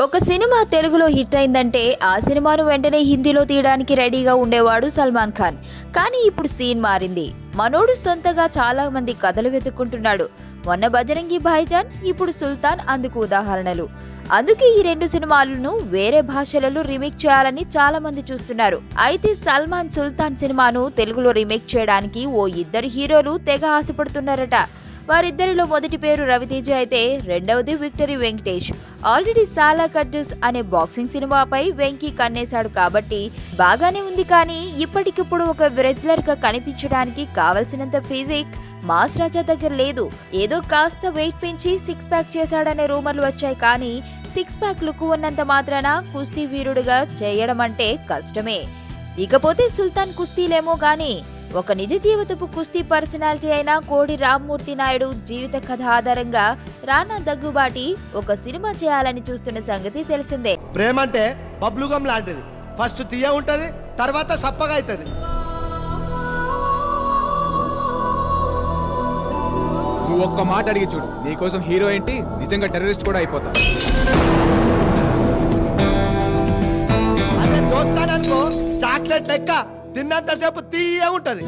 ఒక సినిమా తెలుగులో హిట్ అయిందంటే ఆ సినిమాను వెంటనే హిందీలో తీయడానికి రెడీగా ఉండేవాడు సల్మాన్ ఖాన్. కానీ ఇప్పుడు సీన్ మారింది. మనోడు సొంతగా చాలా మంది కథలు వెతుక్కుంటున్నాడు. మొన్న బజరంగి భాయిజాన్, ఇప్పుడు సుల్తాన్ అందుకు ఉదాహరణలు. అందుకే ఈ రెండు సినిమాలను వేరే భాషలలో రీమేక్ చేయాలని చాలా మంది చూస్తున్నారు. అయితే సల్మాన్ సుల్తాన్ సినిమాను తెలుగులో రీమేక్ చేయడానికి ఓ ఇద్దరు హీరోలు తెగ ఆశపడుతున్నారట. వారిద్దరిలో మొదటి పేరు రవితేజ అయితే రెండవది విక్టరీ వెంకటేష్. ఆల్రెడీ సాలా కడ్డూస్ అనే బాక్సింగ్ సినిమాపై వెంకీ కన్నేశాడు కాబట్టి బాగానే ఉంది. కానీ ఇప్పటికిప్పుడు ఒక రెజ్లర్ గా కనిపించడానికి కావలసినంత ఫిజిక్ మాస్ రాజా దగ్గర లేదు. ఏదో కాస్త వెయిట్ పెంచి 6 ప్యాక్ చేశాడనే రూమర్లు వచ్చాయి. కానీ 6 ప్యాక్ లుక్ ఉన్నంత మాత్రాన కుస్తీ వీరుడుగా చేయడం అంటే కష్టమే. ఇకపోతే సుల్తాన్ కుస్తీలేమో గానీ ఒక నిజ జీవితపు కుస్తీ పర్సనాలిటీ అయిన కోడి రామ్మూర్తి నాయుడు జీవిత కథ ఆధారంగా రానా దగ్గుబాటి ఒక సినిమా చేయాలని చూస్తున్న సంగతి తెలిసిందే. ప్రేమ అంటే బబ్లుగం లాంటిది. ఫస్ట్ తీయ ఉంటది, తర్వాత సప్పగా అవుతుంది. నువ్వు ఒక్క మాట అడిగి చూడు, నీకోసం హీరో ఏంటి నిజంగా టెర్రరిస్ట్ కూడా అయిపోతా. అదే దోస్తాననుకో చాక్లెట్ లెక్క తిన్నంతసేపు తీయ ఉంటది.